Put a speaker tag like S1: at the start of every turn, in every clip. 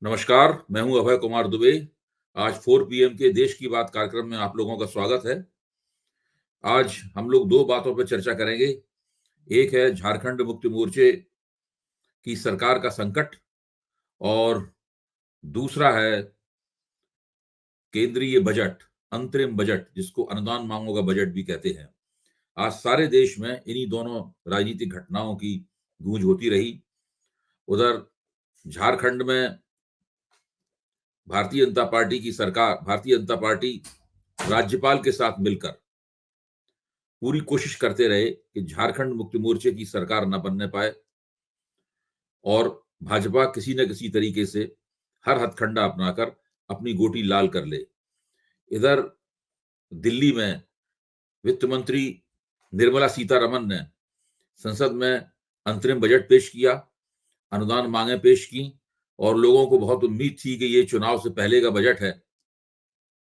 S1: नमस्कार, मैं हूं अभय कुमार दुबे। आज 4 पीएम के देश की बात कार्यक्रम में आप लोगों का स्वागत है। आज हम लोग 2 बातों पर चर्चा करेंगे। एक है झारखंड मुक्ति मोर्चे की सरकार का संकट और दूसरा है केंद्रीय बजट, अंतरिम बजट जिसको अनुदान मांगों का बजट भी कहते हैं। आज सारे देश में इन्हीं दोनों राजनीतिक घटनाओं की गूंज होती रही। उधर झारखंड में भारतीय जनता पार्टी की सरकार, भारतीय जनता पार्टी राज्यपाल के साथ मिलकर पूरी कोशिश करते रहे कि झारखंड मुक्ति मोर्चे की सरकार न बनने पाए और भाजपा किसी न किसी तरीके से हर हथकंडा अपनाकर अपनी गोटी लाल कर ले। इधर दिल्ली में वित्त मंत्री निर्मला सीतारमन ने संसद में अंतरिम बजट पेश किया, अनुदान मांगे पेश की और लोगों को बहुत उम्मीद थी कि ये चुनाव से पहले का बजट है,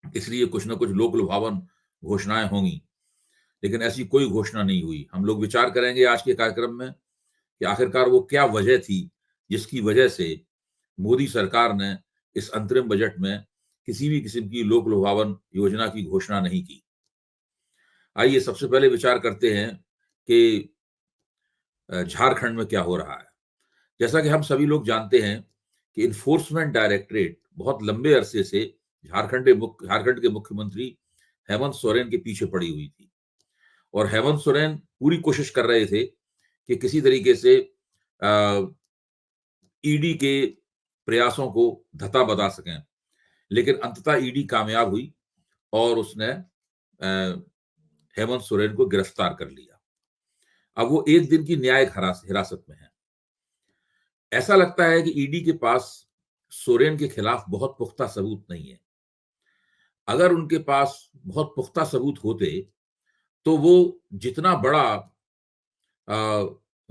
S1: इसलिए कुछ न कुछ लोक लुभावन घोषणाएं होंगी। लेकिन ऐसी कोई घोषणा नहीं हुई। हम लोग विचार करेंगे आज के कार्यक्रम में कि आखिरकार वो क्या वजह थी जिसकी वजह से मोदी सरकार ने इस अंतरिम बजट में किसी भी किस्म की लोक लुभावन योजना की घोषणा नहीं की। आइए सबसे पहले विचार करते हैं कि झारखंड में क्या हो रहा है। जैसा कि हम सभी लोग जानते हैं कि इन्फोर्समेंट डायरेक्टरेट बहुत लंबे अरसे से झारखंड के मुख्यमंत्री हेमंत सोरेन के पीछे पड़ी हुई थी और हेमंत सोरेन पूरी कोशिश कर रहे थे कि किसी तरीके से ईडी के प्रयासों को धता बता सकें, लेकिन अंततः ईडी कामयाब हुई और उसने हेमंत सोरेन को गिरफ्तार कर लिया। अब वो 1 दिन की न्यायिक हिरासत में है। ऐसा लगता है कि ईडी के पास सोरेन के खिलाफ बहुत पुख्ता सबूत नहीं है। अगर उनके पास बहुत पुख्ता सबूत होते तो वो जितना बड़ा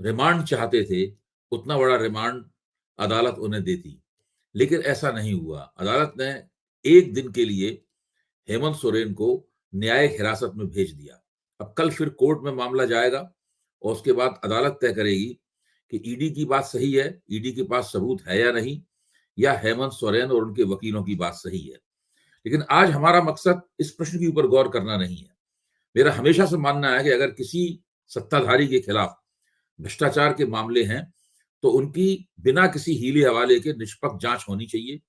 S1: रिमांड चाहते थे उतना बड़ा रिमांड अदालत उन्हें देती, लेकिन ऐसा नहीं हुआ। अदालत ने 1 दिन के लिए हेमंत सोरेन को न्यायिक हिरासत में भेज दिया। अब कल फिर कोर्ट में मामला जाएगा और उसके बाद अदालत तय करेगी कि ईडी की बात सही है, ईडी के पास सबूत है या नहीं, या हेमंत सोरेन और उनके वकीलों की बात सही है। लेकिन आज हमारा मकसद इस प्रश्न के ऊपर गौर करना नहीं है। मेरा हमेशा से मानना है कि अगर किसी सत्ताधारी के खिलाफ भ्रष्टाचार के मामले हैं तो उनकी बिना किसी हीले हवाले के निष्पक्ष जांच होनी चाहिए,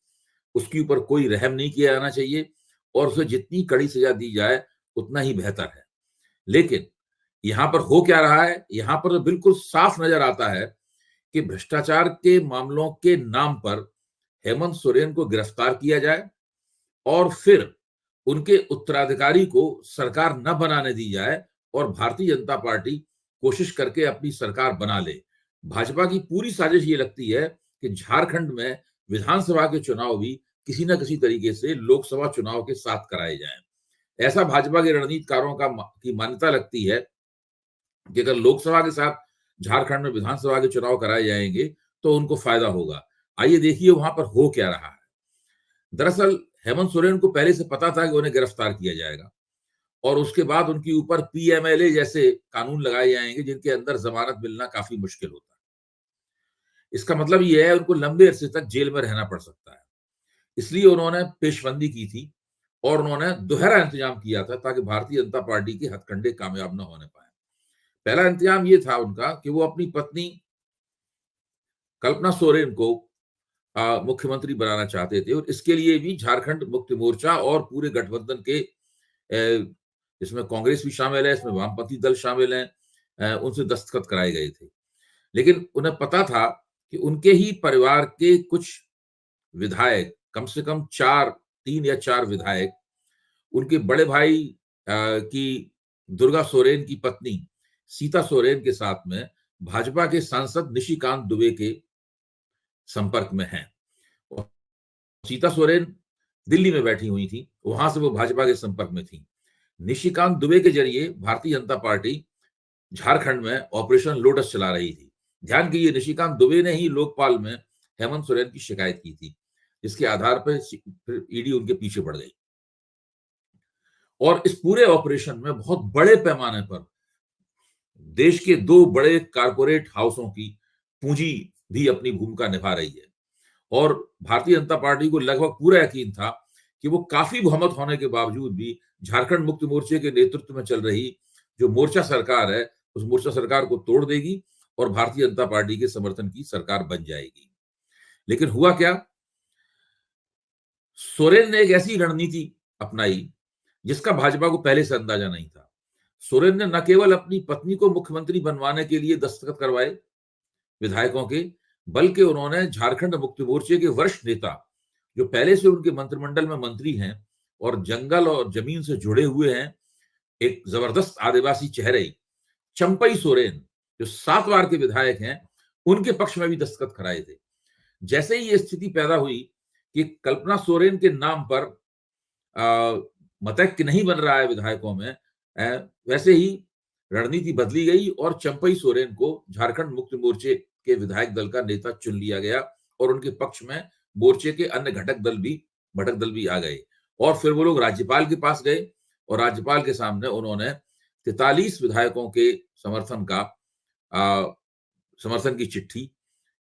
S1: उसके ऊपर कोई रहम नहीं किया जाना चाहिए और उसे जितनी कड़ी सजा दी जाए उतना ही बेहतर है। लेकिन यहां पर हो क्या रहा है, यहां पर तो बिल्कुल साफ नजर आता है कि भ्रष्टाचार के मामलों के नाम पर हेमंत सोरेन को गिरफ्तार किया जाए और फिर उनके उत्तराधिकारी को सरकार न बनाने दी जाए और भारतीय जनता पार्टी कोशिश करके अपनी सरकार बना ले। भाजपा की पूरी साजिश ये लगती है कि झारखंड में विधानसभा के चुनाव भी किसी न किसी तरीके से लोकसभा चुनाव के साथ कराए जाएं। ऐसा भाजपा के रणनीतिकारों की मान्यता लगती है कि अगर लोकसभा के साथ झारखंड में विधानसभा के चुनाव कराए जाएंगे तो उनको फायदा होगा। आइए देखिए वहां पर हो क्या रहा है। दरअसल हेमंत सोरेन को पहले से पता था कि उन्हें गिरफ्तार किया जाएगा और उसके बाद उनके ऊपर पीएमएलए जैसे कानून लगाए जाएंगे जिनके अंदर जमानत मिलना काफी मुश्किल होता है। इसका मतलब यह है उनको लंबे अरसे तक जेल में रहना पड़ सकता है। इसलिए उन्होंने पेशबंदी की थी और उन्होंने दोहरा इंतजाम किया था ताकि भारतीय जनता पार्टी के हथकंडे कामयाब न होने पाए। पहला इंतजाम ये था उनका कि वो अपनी पत्नी कल्पना सोरेन को मुख्यमंत्री बनाना चाहते थे और इसके लिए भी झारखंड मुक्ति मोर्चा और पूरे गठबंधन के इसमें कांग्रेस भी शामिल है, इसमें वामपंथी दल शामिल हैं, उनसे दस्तखत कराए गए थे। लेकिन उन्हें पता था कि उनके ही परिवार के कुछ विधायक, कम से कम 3 या 4 विधायक, उनके बड़े भाई की दुर्गा सोरेन की पत्नी सीता सोरेन के साथ में भाजपा के सांसद निशिकांत दुबे के संपर्क में हैं। और सीता सोरेन दिल्ली में बैठी हुई थी, वहां से वो भाजपा के संपर्क में थी। निशिकांत दुबे के जरिए भारतीय जनता पार्टी झारखंड में ऑपरेशन लोटस चला रही थी। ध्यान कीजिए, निशिकांत दुबे ने ही लोकपाल में हेमंत सोरेन की शिकायत की थी, जिसके आधार पर ईडी उनके पीछे पड़ गई और इस पूरे ऑपरेशन में बहुत बड़े पैमाने पर देश के 2 बड़े कारपोरेट हाउसों की पूंजी भी अपनी भूमिका निभा रही है और भारतीय जनता पार्टी को लगभग पूरा यकीन था कि वो काफी बहुमत होने के बावजूद भी झारखंड मुक्ति मोर्चे के नेतृत्व में चल रही जो मोर्चा सरकार है, उस मोर्चा सरकार को तोड़ देगी और भारतीय जनता पार्टी के समर्थन की सरकार बन जाएगी। लेकिन हुआ क्या? सोरेन ने एक ऐसी रणनीति अपनाई जिसका भाजपा को पहले से अंदाजा नहीं था। सोरेन ने न केवल अपनी पत्नी को मुख्यमंत्री बनवाने के लिए दस्तखत करवाए विधायकों के, बल्कि उन्होंने झारखंड मुक्ति मोर्चे के वरिष्ठ नेता, जो पहले से उनके मंत्रिमंडल में मंत्री हैं और जंगल और जमीन से जुड़े हुए हैं, एक जबरदस्त आदिवासी चेहरे चंपई सोरेन, जो 7 बार के विधायक हैं, उनके पक्ष में भी दस्तखत कराए थे। जैसे ही ये स्थिति पैदा हुई कि कल्पना सोरेन के नाम पर मतैक्य नहीं बन रहा है विधायकों में, वैसे ही रणनीति बदली गई और चंपई सोरेन को झारखंड मुक्ति मोर्चे के विधायक दल का नेता चुन लिया गया और उनके पक्ष में मोर्चे के अन्य भटक दल भी आ गए। और फिर वो लोग राज्यपाल के पास गए और राज्यपाल के सामने उन्होंने 43 विधायकों के समर्थन की चिट्ठी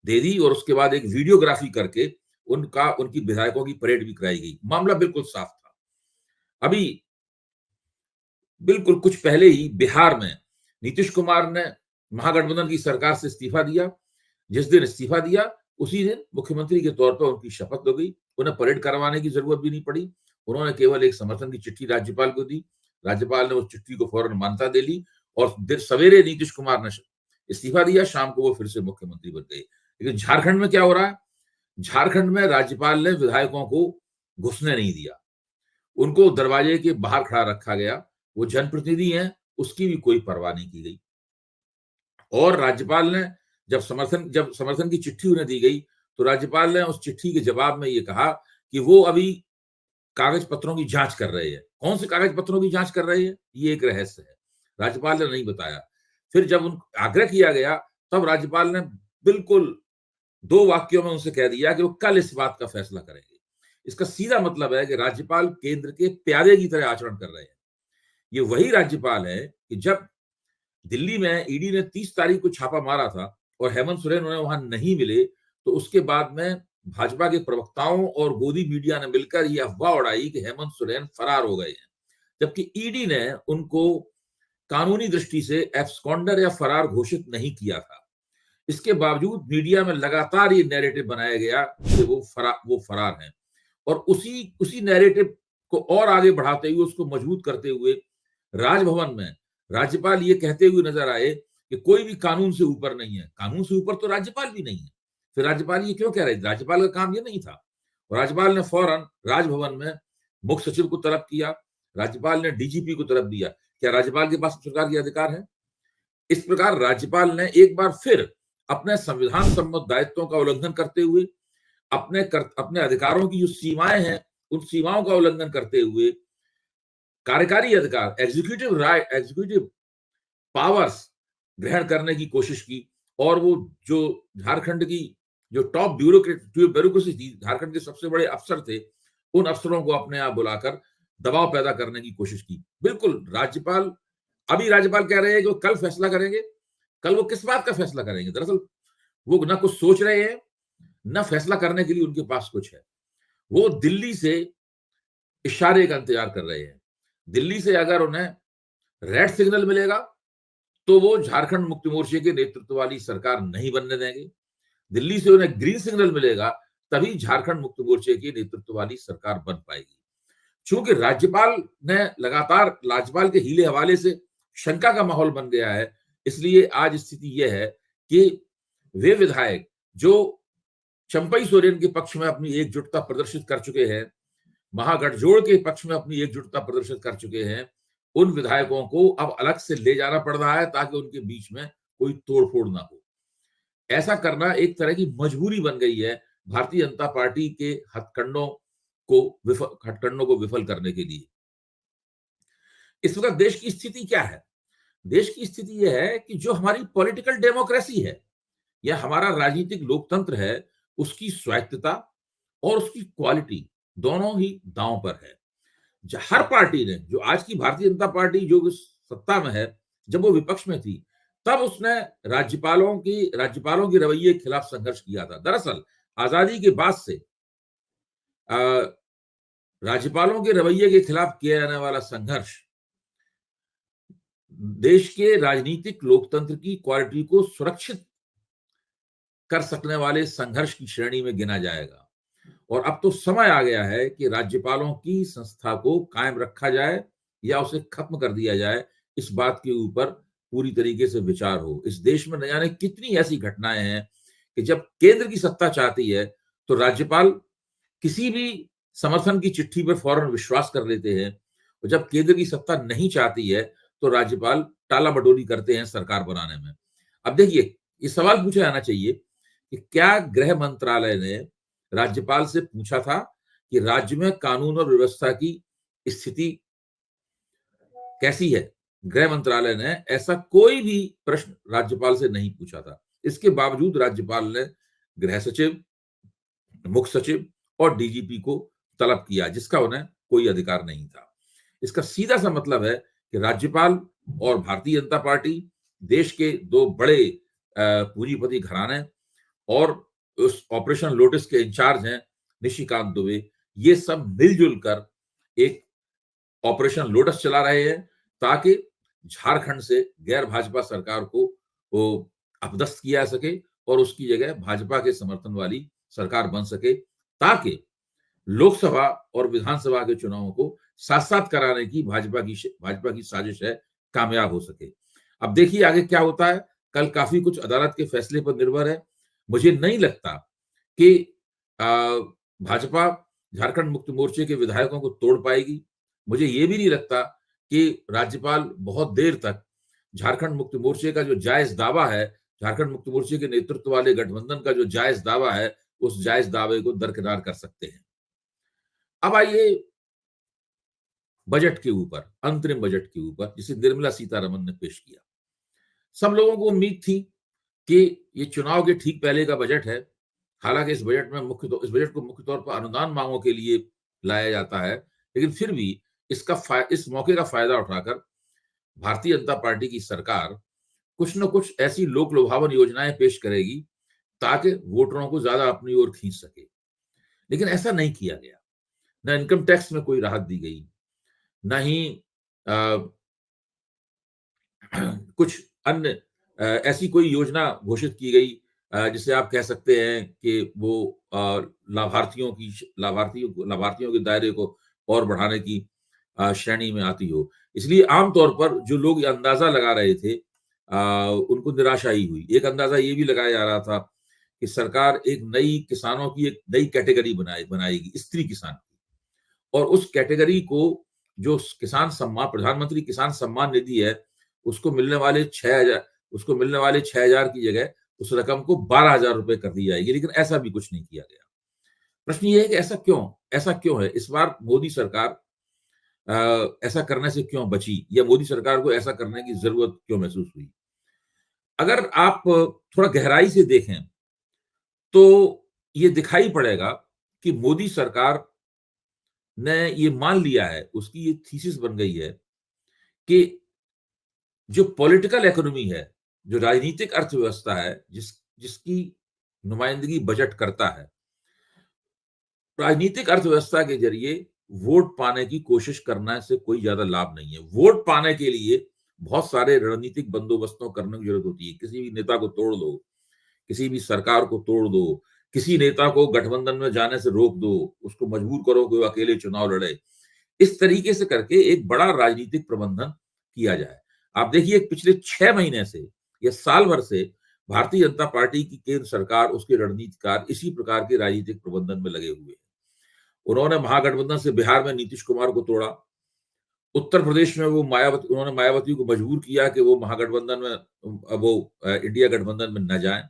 S1: दे दी और उसके बाद एक वीडियोग्राफी करके उनकी विधायकों की परेड भी कराई गई। मामला बिल्कुल साफ था। अभी बिल्कुल कुछ पहले ही बिहार में नीतीश कुमार ने महागठबंधन की सरकार से इस्तीफा दिया। जिस दिन इस्तीफा दिया उसी दिन मुख्यमंत्री के तौर पर उनकी शपथ हो गई। उन्हें परेड करवाने की जरूरत भी नहीं पड़ी। उन्होंने केवल एक समर्थन की चिट्ठी राज्यपाल को दी। राज्यपाल ने उस चिट्ठी को फौरन मान्यता दे ली और देर सवेरे नीतीश कुमार ने इस्तीफा दिया। शाम को वो फिर से मुख्यमंत्री बन गए। लेकिन झारखंड में क्या हो रहा है? झारखंड में राज्यपाल ने विधायकों को घुसने नहीं दिया। उनको दरवाजे के बाहर खड़ा रखा गया। वो जनप्रतिनिधि हैं, उसकी भी कोई परवाह नहीं की गई। और राज्यपाल ने जब समर्थन की चिट्ठी उन्हें दी गई तो राज्यपाल ने उस चिट्ठी के जवाब में ये कहा कि वो अभी कागज पत्रों की जांच कर रहे हैं। कौन से कागज पत्रों की जांच कर रहे हैं, ये एक रहस्य है। राज्यपाल ने नहीं बताया। फिर जब उन आग्रह किया गया तब राज्यपाल ने बिल्कुल 2 वाक्यों में उनसे कह दिया कि वो कल इस बात का फैसला करेंगे। इसका सीधा मतलब है कि राज्यपाल केंद्र के प्यादे की तरह आचरण कर रहे हैं। ये वही राज्यपाल है कि जब दिल्ली में ईडी ने 30 तारीख को छापा मारा था और हेमंत सोरेन उन्हें वहां नहीं मिले, तो उसके बाद में भाजपा के प्रवक्ताओं और गोदी मीडिया ने मिलकर यह अफवाह उड़ाई कि हेमंत सोरेन फरार हो गए हैं, जबकि ईडी ने उनको कानूनी दृष्टि से एब्सकॉन्डर या फरार घोषित नहीं किया था। इसके बावजूद मीडिया में लगातार ये नैरेटिव बनाया गया कि वो फरार हैं और उसी नैरेटिव को और आगे बढ़ाते हुए, उसको मजबूत करते हुए राजभवन में राज्यपाल ये कहते हुए नजर आए कि कोई भी कानून से ऊपर नहीं है। कानून से ऊपर तो राज्यपाल भी नहीं है। फिर राज्यपाल ये क्यों कह रहे थे? राज्यपाल का काम ये नहीं था। और राज्यपाल ने फौरन राजभवन में मुख्य सचिव को तलब किया, राज्यपाल ने डीजीपी को तलब दिया। क्या राज्यपाल के पास सरकार के अधिकार है? इस प्रकार राज्यपाल ने एक बार फिर अपने संविधान सम्मत दायित्वों का उल्लंघन करते हुए, अपने अधिकारों की जो सीमाएं हैं उन सीमाओं का उल्लंघन करते हुए कार्यकारी अधिकार, एग्जीक्यूटिव पावर्स ग्रहण करने की कोशिश की। और वो जो झारखंड की जो टॉप ब्यूरोक्रेसी थी, झारखंड के सबसे बड़े अफसर थे, उन अफसरों को अपने आप बुलाकर दबाव पैदा करने की कोशिश की। बिल्कुल अभी राज्यपाल कह रहे हैं कि वो कल फैसला करेंगे। कल वो किस बात का फैसला करेंगे? दरअसल वो ना कुछ सोच रहे हैं, ना फैसला करने के लिए उनके पास कुछ है। वो दिल्ली से इशारे का इंतजार कर रहे हैं। दिल्ली से अगर उन्हें रेड सिग्नल मिलेगा तो वो झारखंड मुक्ति मोर्चे के नेतृत्व वाली सरकार नहीं बनने देंगे। दिल्ली से उन्हें ग्रीन सिग्नल मिलेगा तभी झारखंड मुक्ति मोर्चे की नेतृत्व वाली सरकार बन पाएगी। चूंकि राज्यपाल के हीले हवाले से शंका का माहौल बन गया है, इसलिए आज स्थिति यह है कि वे विधायक जो चंपई सोरेन के पक्ष में अपनी एकजुटता प्रदर्शित कर चुके हैं, महागठजोड़ के पक्ष में अपनी एकजुटता प्रदर्शित कर चुके हैं, उन विधायकों को अब अलग से ले जाना पड़ रहा है ताकि उनके बीच में कोई तोड़फोड़ ना हो। ऐसा करना एक तरह की मजबूरी बन गई है भारतीय जनता पार्टी के हथकंडों को विफल करने के लिए। इस वक्त देश की स्थिति क्या है? देश की स्थिति यह है कि जो हमारी पॉलिटिकल डेमोक्रेसी है या हमारा राजनीतिक लोकतंत्र है, उसकी स्वायत्तता और उसकी क्वालिटी दोनों ही दांव पर है। हर पार्टी ने, जो आज की भारतीय जनता पार्टी जो सत्ता में है, जब वो विपक्ष में थी तब उसने राज्यपालों की रवैये के खिलाफ संघर्ष किया था। दरअसल आजादी के बाद से राज्यपालों के रवैये के खिलाफ किया जाने वाला संघर्ष देश के राजनीतिक लोकतंत्र की क्वालिटी को सुरक्षित कर सकने वाले संघर्ष की श्रेणी में गिना जाएगा। और अब तो समय आ गया है कि राज्यपालों की संस्था को कायम रखा जाए या उसे खत्म कर दिया जाए, इस बात के ऊपर पूरी तरीके से विचार हो। इस देश में न जाने कितनी ऐसी घटनाएं हैं कि जब केंद्र की सत्ता चाहती है तो राज्यपाल किसी भी समर्थन की चिट्ठी पर फौरन विश्वास कर लेते हैं, और जब केंद्र की सत्ता नहीं चाहती है तो राज्यपाल टाला बटोली करते हैं सरकार बनाने में। अब देखिए, ये सवाल पूछा जाना चाहिए कि क्या गृह मंत्रालय ने राज्यपाल से पूछा था कि राज्य में कानून और व्यवस्था की स्थिति कैसी है? गृह मंत्रालय ने ऐसा कोई भी प्रश्न राज्यपाल से नहीं पूछा था। इसके बावजूद राज्यपाल ने गृह सचिव, मुख्य सचिव और डीजीपी को तलब किया, जिसका उन्हें कोई अधिकार नहीं था। इसका सीधा सा मतलब है कि राज्यपाल और भारतीय जनता पार्टी, देश के दो बड़े पूंजीपति घराने और उस ऑपरेशन लोटस के इंचार्ज हैं निशिकांत दुबे, ये सब मिलजुल कर एक ऑपरेशन लोटस चला रहे हैं ताकि झारखंड से गैर भाजपा सरकार को वो अपदस्थ किया जा सके और उसकी जगह भाजपा के समर्थन वाली सरकार बन सके, ताकि लोकसभा और विधानसभा के चुनावों को साथ साथ कराने की भाजपा की साजिश है, कामयाब हो सके। अब देखिए आगे क्या होता है। कल काफी कुछ अदालत के फैसले पर निर्भर है। मुझे नहीं लगता कि भाजपा झारखंड मुक्ति मोर्चे के विधायकों को तोड़ पाएगी। मुझे ये भी नहीं लगता कि राज्यपाल बहुत देर तक झारखंड मुक्ति मोर्चे का जो जायज दावा है, झारखंड मुक्ति मोर्चे के नेतृत्व वाले गठबंधन का जो जायज दावा है, उस जायज दावे को दरकिनार कर सकते हैं। अब आइए बजट के ऊपर, अंतरिम बजट के ऊपर, जिसे निर्मला सीतारमन ने पेश किया। सब लोगों को उम्मीद थी कि ये चुनाव के ठीक पहले का बजट है। हालांकि इस बजट को मुख्य तौर पर अनुदान मांगों के लिए लाया जाता है, लेकिन फिर भी इस मौके का फायदा उठाकर भारतीय जनता पार्टी की सरकार कुछ न कुछ ऐसी लोक लुभावन योजनाएं पेश करेगी ताकि वोटरों को ज्यादा अपनी ओर खींच सके। लेकिन ऐसा नहीं किया गया। न इनकम टैक्स में कोई राहत दी गई, न ही कुछ अन्य ऐसी कोई योजना घोषित की गई जिसे आप कह सकते हैं कि वो लाभार्थियों के दायरे को और बढ़ाने की श्रेणी में आती हो। इसलिए आमतौर पर जो लोग ये अंदाजा लगा रहे थे उनको निराशा ही हुई। एक अंदाजा ये भी लगाया जा रहा था कि सरकार एक नई कैटेगरी बनाएगी, स्त्री किसान की, और उस कैटेगरी को जो प्रधानमंत्री किसान सम्मान निधि है, उसको मिलने वाले 6,000 की जगह उस रकम को 12,000 रुपए कर दी जाएगी। लेकिन ऐसा भी कुछ नहीं किया गया। प्रश्न ये है कि ऐसा क्यों है? इस बार मोदी सरकार ऐसा करने से क्यों बची, या मोदी सरकार को ऐसा करने की जरूरत क्यों महसूस हुई? अगर आप थोड़ा गहराई से देखें तो ये दिखाई पड़ेगा कि मोदी सरकार ने ये मान लिया है, उसकी ये थीसिस बन गई है कि जो पॉलिटिकल इकोनॉमी है, जो राजनीतिक अर्थव्यवस्था है, जिसकी नुमाइंदगी बजट करता है, राजनीतिक अर्थव्यवस्था के जरिए वोट पाने की कोशिश करने से कोई ज्यादा लाभ नहीं है। वोट पाने के लिए बहुत सारे रणनीतिक बंदोबस्तों करने की जरूरत होती है। किसी भी नेता को तोड़ दो, किसी भी सरकार को तोड़ दो, किसी नेता को गठबंधन में जाने से रोक दो, उसको मजबूर करो कि वो अकेले चुनाव लड़े। इस तरीके से करके एक बड़ा राजनीतिक प्रबंधन किया जाए। आप देखिए पिछले 6 महीने से या साल भर से भारतीय जनता पार्टी की केंद्र सरकार, उसके रणनीतिकार इसी प्रकार के राजनीतिक प्रबंधन में लगे हुए हैं। उन्होंने महागठबंधन से बिहार में नीतीश कुमार को तोड़ा, उत्तर प्रदेश में उन्होंने मायावती को मजबूर किया कि वो महागठबंधन में, वो इंडिया गठबंधन में न जाएं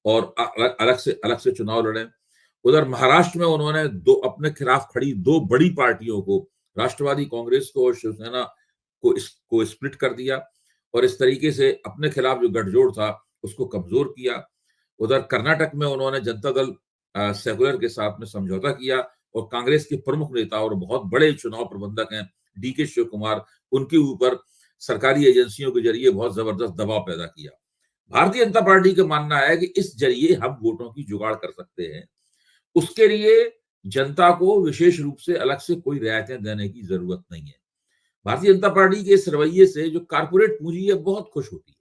S1: और अलग से चुनाव लड़ें। उधर महाराष्ट्र में उन्होंने अपने खिलाफ खड़ी दो बड़ी पार्टियों को, राष्ट्रवादी कांग्रेस को और शिवसेना को स्प्लिट कर दिया, और इस तरीके से अपने खिलाफ जो गठजोड़ था उसको कमजोर किया। उधर कर्नाटक में उन्होंने जनता दल सेकुलर के साथ में समझौता किया, और कांग्रेस के प्रमुख नेता और बहुत बड़े चुनाव प्रबंधक हैं डीके शिव कुमार, उनके ऊपर सरकारी एजेंसियों के जरिए बहुत जबरदस्त दबाव पैदा किया। भारतीय जनता पार्टी का मानना है कि इस जरिए हम वोटों की जुगाड़ कर सकते हैं। उसके लिए जनता को विशेष रूप से अलग से कोई रियायतें देने की जरूरत नहीं है। भारतीय जनता पार्टी के इस रवैये से जो कारपोरेट पूंजी है बहुत खुश होती है।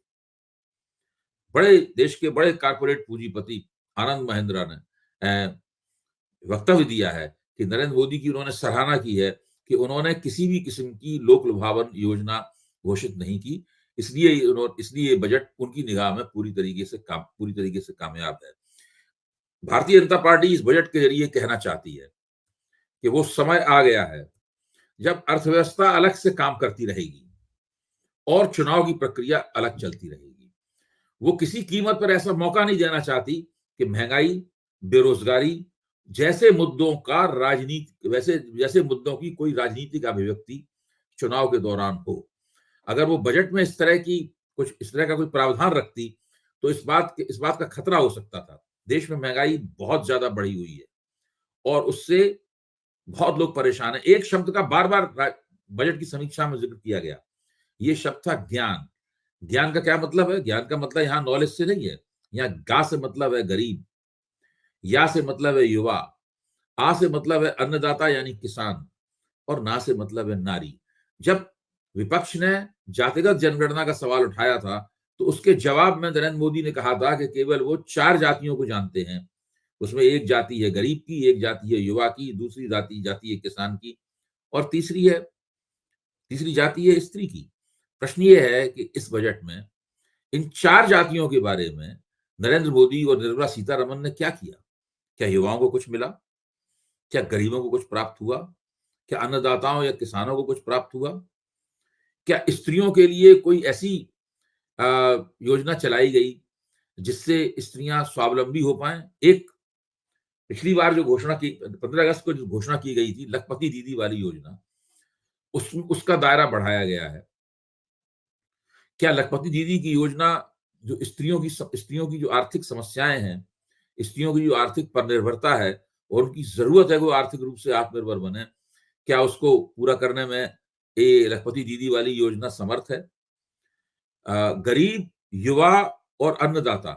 S1: बड़े देश के बड़े कारपोरेट पूंजीपति आनंद महिंद्रा ने वक्तव्य दिया है कि नरेंद्र मोदी की उन्होंने सराहना की है कि उन्होंने किसी भी किस्म की लोक लुभावन योजना घोषित नहीं की। इसलिए बजट उनकी निगाह में पूरी तरीके से कामयाब है। भारतीय जनता पार्टी इस बजट के जरिए कहना चाहती है कि वो समय आ गया है जब अर्थव्यवस्था अलग से काम करती रहेगी और चुनाव की प्रक्रिया अलग चलती रहेगी। वो किसी कीमत पर ऐसा मौका नहीं देना चाहती कि महंगाई, बेरोजगारी जैसे मुद्दों का राजनीति वैसे जैसे मुद्दों की कोई राजनीतिक अभिव्यक्ति चुनाव के दौरान हो। अगर वो बजट में इस तरह का कोई प्रावधान रखती तो इस बात का खतरा हो सकता था। देश में महंगाई बहुत ज्यादा बढ़ी हुई है और उससे बहुत लोग परेशान हैं। एक शब्द का बार-बार बजट की समीक्षा में जिक्र किया गया। ये शब्द था ज्ञान। ज्ञान का क्या मतलब है? ज्ञान का मतलब यहाँ नॉलेज से नहीं है। यहाँ गा से मतलब है गरीब, या से मतलब है युवा, आ से मतलब है अन्नदाता यानी किसान और ना से मतलब है नारी। जब विपक्ष ने जातिगत जनगणना का सवाल उठाया था तो उसके जवाब में नरेंद्र मोदी ने कहा था कि केवल वो 4 जातियों को जानते हैं। उसमें एक जाति है गरीब की, एक जाति है युवा की, दूसरी जाति है किसान की और तीसरी जाति है स्त्री की। प्रश्न ये है कि इस बजट में इन 4 जातियों के बारे में नरेंद्र मोदी और निर्मला सीतारमण ने क्या किया? क्या युवाओं को कुछ मिला? क्या गरीबों को कुछ प्राप्त हुआ? क्या अन्नदाताओं या किसानों को कुछ प्राप्त हुआ? क्या स्त्रियों के लिए कोई ऐसी योजना चलाई गई जिससे स्त्रियां स्वावलंबी हो पाएं? एक पिछली बार जो घोषणा की 15 अगस्त को जो घोषणा की गई थी लखपति दीदी वाली योजना, उसका दायरा बढ़ाया गया है। क्या लखपति दीदी की योजना जो स्त्रियों की जो आर्थिक समस्याएं हैं, स्त्रियों की जो आर्थिक परनिर्भरता है और उनकी जरूरत है वो आर्थिक रूप से आत्मनिर्भर बने, क्या उसको पूरा करने में ये लखपति दीदी वाली योजना समर्थ है? गरीब, युवा और अन्नदाता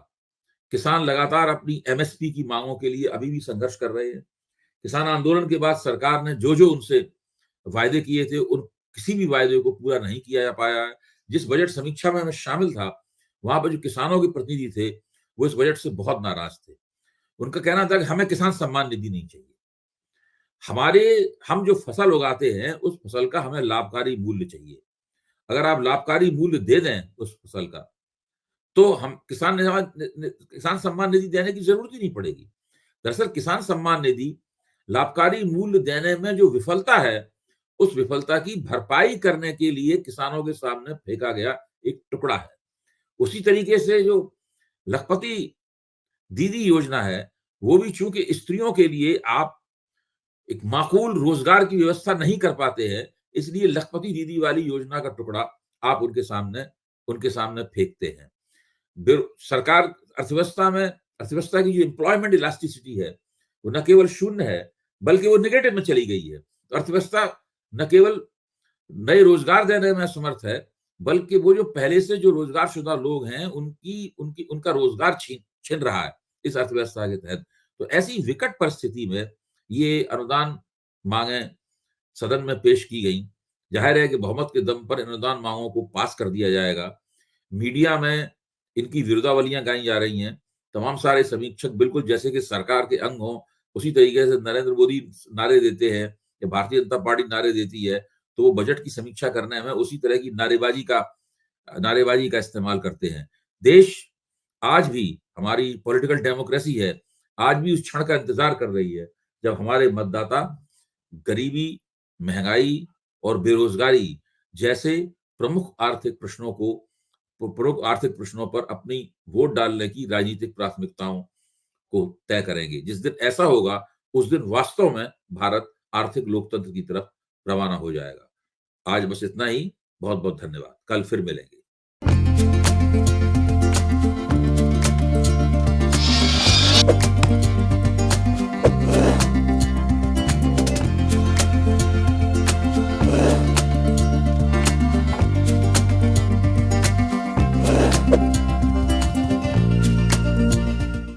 S1: किसान लगातार अपनी एमएसपी की मांगों के लिए अभी भी संघर्ष कर रहे हैं। किसान आंदोलन के बाद सरकार ने जो उनसे वायदे किए थे उन किसी भी वायदे को पूरा नहीं किया जा पाया है। जिस बजट समीक्षा में मैं शामिल था वहां पर जो किसानों के प्रतिनिधि थे वो इस बजट से बहुत नाराज थे। उनका कहना था कि हमें किसान सम्मान निधि नहीं चाहिए। हम जो फसल उगाते हैं उस फसल का हमें लाभकारी मूल्य चाहिए। अगर आप लाभकारी मूल्य दे दें उस फसल का तो हम किसान सम्मान निधि देने की जरूरत ही नहीं पड़ेगी। दरअसल किसान सम्मान निधि लाभकारी मूल्य देने में जो विफलता है उस विफलता की भरपाई करने के लिए किसानों के सामने फेंका गया एक टुकड़ा है। उसी तरीके से जो लखपति दीदी योजना है वो भी चूंकि स्त्रियों के लिए आप एक माकूल रोजगार की व्यवस्था नहीं कर पाते हैं, इसलिए लखपति दीदी वाली योजना का टुकड़ा आप उनके सामने फेंकते हैं। सरकार अर्थव्यवस्था की जो एम्प्लॉयमेंट इलास्टिसिटी है वो न केवल शून्य है बल्कि वो नेगेटिव में चली गई है। तो अर्थव्यवस्था न केवल नए रोजगार देने में समर्थ है बल्कि वो जो पहले से जो रोजगारशुदा लोग हैं उनका रोजगार छीन रहा है इस अर्थव्यवस्था के तहत। तो ऐसी विकट परिस्थिति में ये अनुदान मांगे सदन में पेश की गई। जाहिर है कि बहुमत के दम पर अनुदान मांगों को पास कर दिया जाएगा। मीडिया में इनकी विरोधावलियां गाई जा रही हैं। तमाम सारे समीक्षक बिल्कुल जैसे कि सरकार के अंग हों उसी तरीके से नरेंद्र मोदी नारे देते हैं या भारतीय जनता पार्टी नारे देती है तो वो बजट की समीक्षा करने में उसी तरह की नारेबाजी का इस्तेमाल करते हैं। देश आज भी हमारी पॉलिटिकल डेमोक्रेसी है, आज भी उस क्षण का इंतजार कर रही है जब हमारे मतदाता गरीबी, महंगाई और बेरोजगारी जैसे प्रमुख आर्थिक प्रश्नों पर अपनी वोट डालने की राजनीतिक प्राथमिकताओं को तय करेंगे। जिस दिन ऐसा होगा उस दिन वास्तव में भारत आर्थिक लोकतंत्र की तरफ रवाना हो जाएगा। आज बस इतना ही। बहुत बहुत धन्यवाद। कल फिर मिलेंगे।